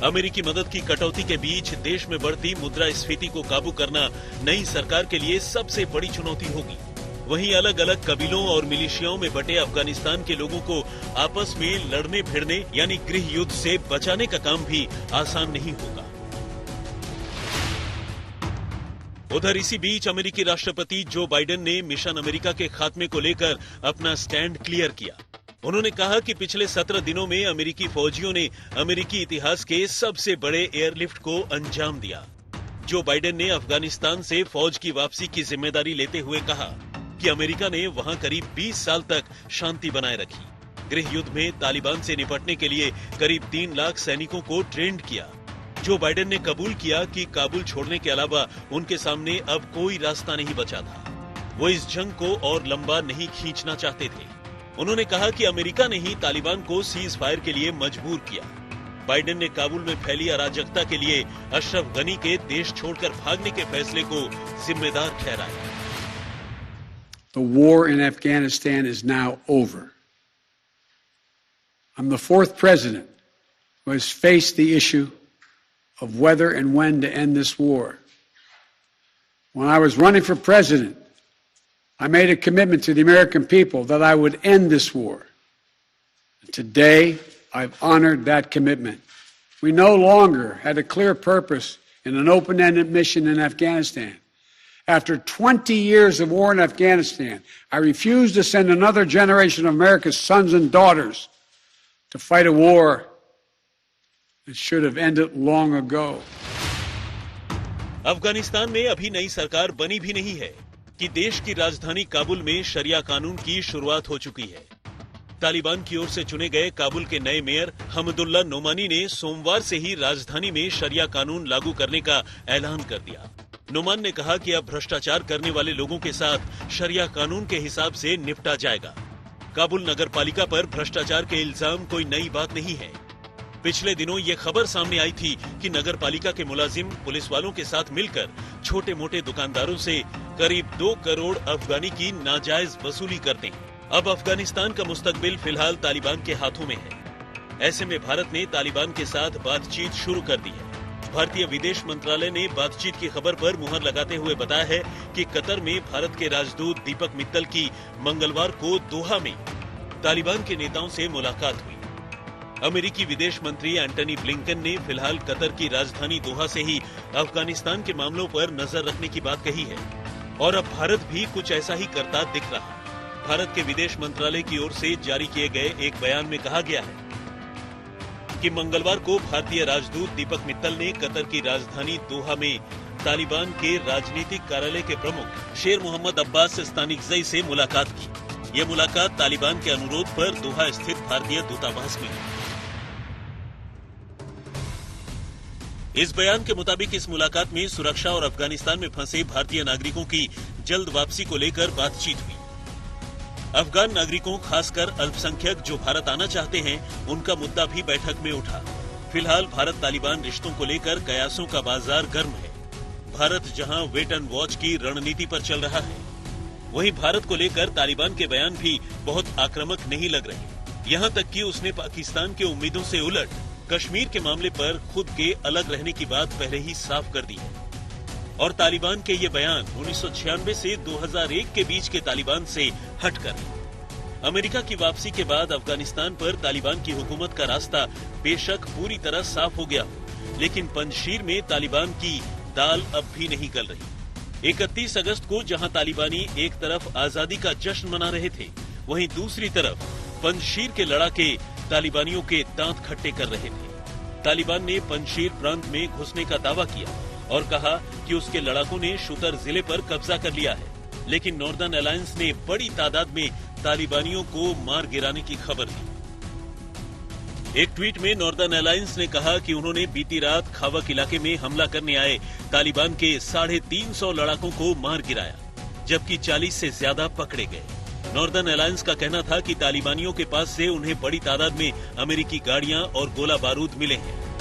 अमेरिकी मदद की कटौती के बीच देश में बढ़ती मुद्रास्फीति को काबू करना नई सरकार के लिए सबसे बड़ी चुनौती होगी। वहीं अलग अलग कबीलों और मिलिशियाओं में बटे अफगानिस्तान के लोगों को आपस में लड़ने भिड़ने यानी गृह युद्ध से बचाने का काम भी आसान नहीं होगा। उधर इसी बीच अमेरिकी राष्ट्रपति जो बाइडेन ने मिशन अमेरिका के खात्मे को लेकर अपना स्टैंड क्लियर किया। उन्होंने कहा कि पिछले 17 दिनों में अमेरिकी फौजियों ने अमेरिकी इतिहास के सबसे बड़े एयरलिफ्ट को अंजाम दिया। जो बाइडेन ने अफगानिस्तान से फौज की वापसी की जिम्मेदारी लेते हुए कहा कि अमेरिका ने वहां करीब 20 साल तक शांति बनाए रखी। गृह युद्ध में तालिबान से निपटने के लिए करीब 3 लाख सैनिकों को ट्रेंड किया। जो बाइडेन ने कबूल किया कि काबुल छोड़ने के अलावा उनके सामने अब कोई रास्ता नहीं बचा था। वो इस जंग को और लंबा नहीं खींचना चाहते थे। उन्होंने कहा कि अमेरिका ने ही तालिबान को सीज फायर के लिए मजबूर किया। बाइडेन ने काबुल में फैली अराजकता के लिए अशरफ गनी के देश छोड़कर भागने के फैसले को जिम्मेदार ठहराया। The war in Afghanistan is now over. I'm the 4th president who has faced the issue of whether and when to end this war. When I was running for president, I made a commitment to the American people that I would end this war. Today, I've honored that commitment. We no longer had a clear purpose in an open-ended mission in Afghanistan. After 20 years of war in Afghanistan, I refuse to send another generation of America's sons and daughters to fight a war that should have ended long ago. Afghanistan में अभी नई सरकार बनी भी नहीं है कि देश की राजधानी काबुल में शरिया कानून की शुरुआत हो चुकी है। तालिबान की ओर से चुने गए काबुल के नए मेयर हमदुल्ला नोमानी ने सोमवार से ही राजधानी में शरिया कानून लागू करने का ऐलान कर दिया। नोमान ने कहा कि अब भ्रष्टाचार करने वाले लोगों के साथ शरिया कानून के हिसाब से निपटा जाएगा। काबुल नगरपालिका पर भ्रष्टाचार के इल्जाम कोई नई बात नहीं है। पिछले दिनों ये खबर सामने आई थी कि नगरपालिका के मुलाजिम पुलिस वालों के साथ मिलकर छोटे मोटे दुकानदारों से करीब 2 करोड़ अफगानी की नाजायज वसूली करते हैं। अब अफगानिस्तान का मुस्तकबिल फिलहाल तालिबान के हाथों में है। ऐसे में भारत ने तालिबान के साथ बातचीत शुरू कर दी है। भारतीय विदेश मंत्रालय ने बातचीत की खबर पर मुहर लगाते हुए बताया है कि कतर में भारत के राजदूत दीपक मित्तल की मंगलवार को दोहा में तालिबान के नेताओं से मुलाकात हुई। अमेरिकी विदेश मंत्री एंटनी ब्लिंकन ने फिलहाल कतर की राजधानी दोहा से ही अफगानिस्तान के मामलों पर नजर रखने की बात कही है और अब भारत भी कुछ ऐसा ही करता दिख रहा। भारत के विदेश मंत्रालय की ओर से जारी किए गए एक बयान में कहा गया है कि मंगलवार को भारतीय राजदूत दीपक मित्तल ने कतर की राजधानी दोहा में तालिबान के राजनीतिक कार्यालय के प्रमुख शेर मोहम्मद अब्बास स्तानिकज़ई से मुलाकात की। यह मुलाकात तालिबान के अनुरोध पर दोहा स्थित भारतीय दूतावास में हुई। इस बयान के मुताबिक इस मुलाकात में सुरक्षा और अफगानिस्तान में फंसे भारतीय नागरिकों की जल्द वापसी को लेकर बातचीत हुई। अफगान नागरिकों, खासकर अल्पसंख्यक जो भारत आना चाहते हैं, उनका मुद्दा भी बैठक में उठा। फिलहाल भारत तालिबान रिश्तों को लेकर कयासों का बाजार गर्म है। भारत जहां वेट एंड वॉच की रणनीति पर चल रहा है, वहीं भारत को लेकर तालिबान के बयान भी बहुत आक्रामक नहीं लग रहे। यहां तक कि उसने पाकिस्तान के उम्मीदों से उलट कश्मीर के मामले पर खुद के अलग रहने की बात पहले ही साफ कर दी है। और तालिबान के ये बयान 1996 से 2001 के बीच के तालिबान से हटकर अमेरिका की वापसी के बाद अफगानिस्तान पर तालिबान की हुकूमत का रास्ता बेशक पूरी तरह साफ हो गया हो, लेकिन पंजशीर में तालिबान की दाल अब भी नहीं गल रही। 31 अगस्त को जहां तालिबानी एक तरफ आजादी का जश्न मना रहे थे, वहीं दूसरी तरफ पंजशीर के लड़ाके तालिबानियों के दांत खट्टे कर रहे थे। तालिबान ने पंजशीर प्रांत में घुसने का दावा किया और कहा कि उसके लड़ाकों ने शुतर जिले पर कब्जा कर लिया है, लेकिन नॉर्दर्न अलायंस ने बड़ी तादाद में तालिबानियों को मार गिराने की खबर दी। एक ट्वीट में नॉर्दर्न अलायंस ने कहा कि उन्होंने बीती रात खावक इलाके में हमला करने आए तालिबान के 350 लड़ाकों को मार गिराया, जबकि 40 से ज्यादा पकड़े गए। नॉर्दर्न अलायंस का कहना था कि तालिबानियों के पास से उन्हें बड़ी तादाद में अमेरिकी गाड़ियां और गोला बारूद मिले हैं।